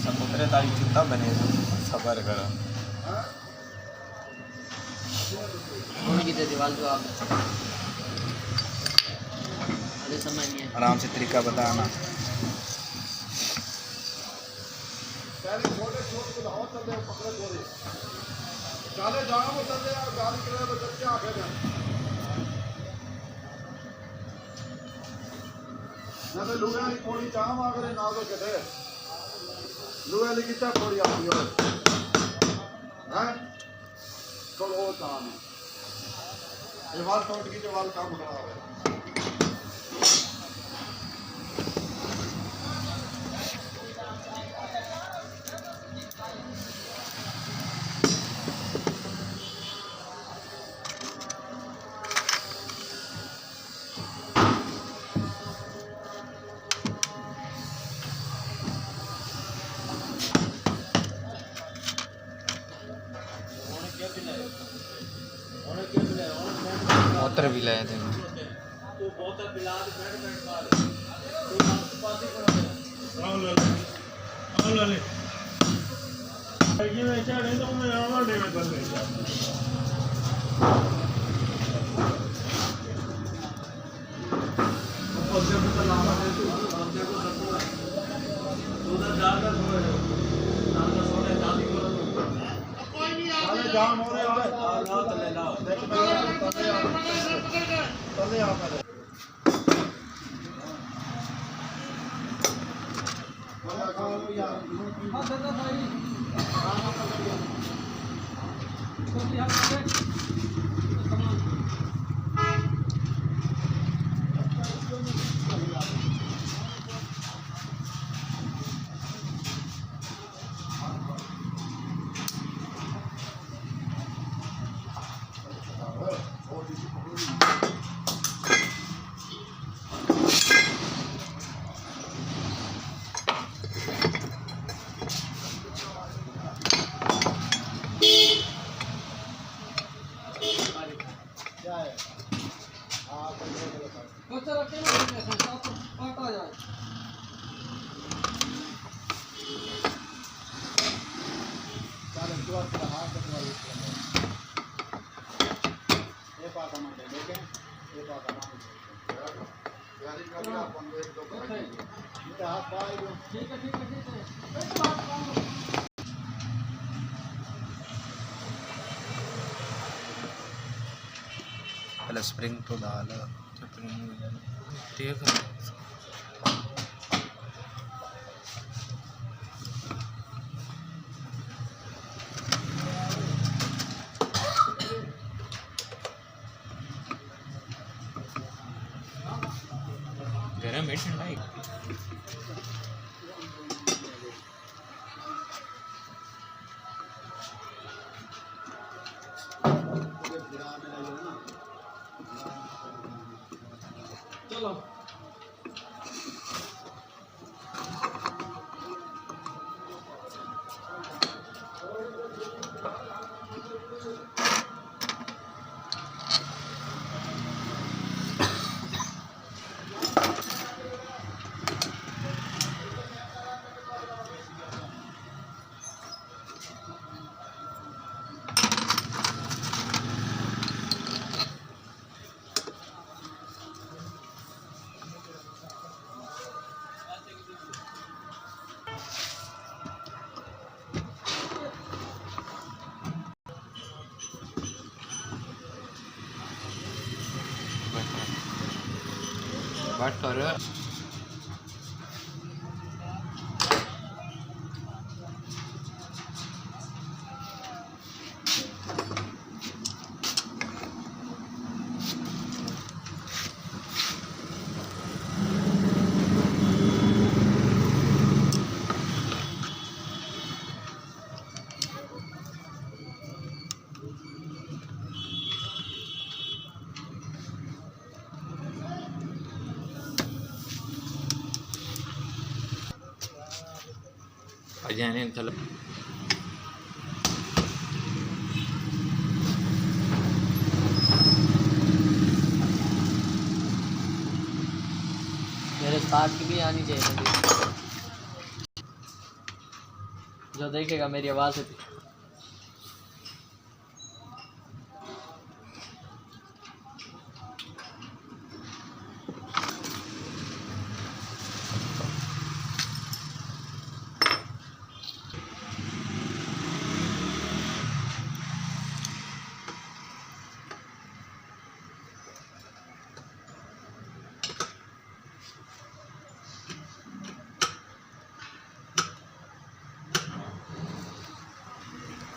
समुद्र तारी चिंता बने सफर करो की दीवार जो आप समय नहीं है आराम से तरीका बताना लुए वाली थोड़ी चाह मांग रहे ना तो कितने लुए वाली कितना थोड़ी आती है कल वो काम है ये वाल टोट की जो वाल काम खराब है मोटर भी लाए थे तो बहुत पिला बैठ मार तो पास आओ ले ये मैं चढ़े तो मैं आवा ले कर ले और जब तक लावा है तो आपने को सब तो उधर जाकर नाम का सोने दादी को कोई नहीं आ जाम हो रहे हैं लाओ तले लाओ तले आ कर वाला खाओ यार हां दादा भाई हां कर दिया तो यहां पे सामान क्या है हां तो चलो रखे ना काटा जाए चलो तो आपका हाथ करवा ये पाता मांगे देखें ये पाता मांगे यारी का भी अपन एक दो खाई ये हाथ पाए ठीक है एक बात काम पहले स्प्रिंग तो डाला स्प्रिंग देख गरम है ठंडा है चलो बटर जाने चलो मेरे 60 की भी आनी चाहिए मुझे। जो देखेगा मेरी आवाज़ है।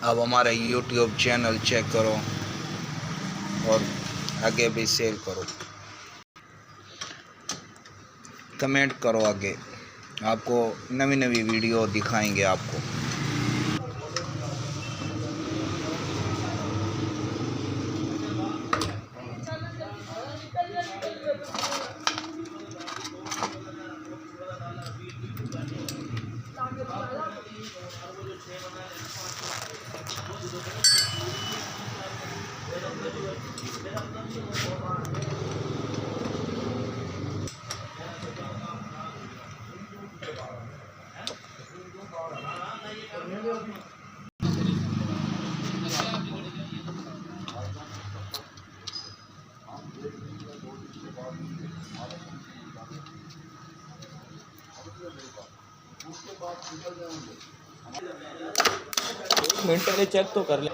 अब हमारा YouTube चैनल चेक करो और आगे भी शेयर करो, कमेंट करो। आगे आपको नवी नवी वीडियो दिखाएंगे आपको। मिनट पहले चेक तो कर ले।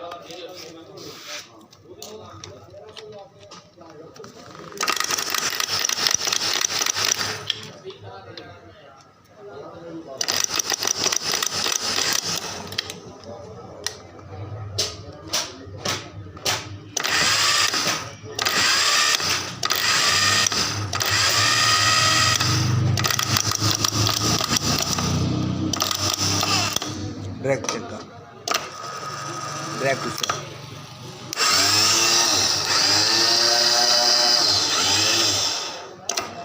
ड्रैग चेक कर, ड्रैग दूसरा।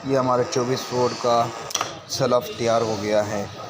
ये हमारा 24 वोल्ट का स्लफ तैयार हो गया है।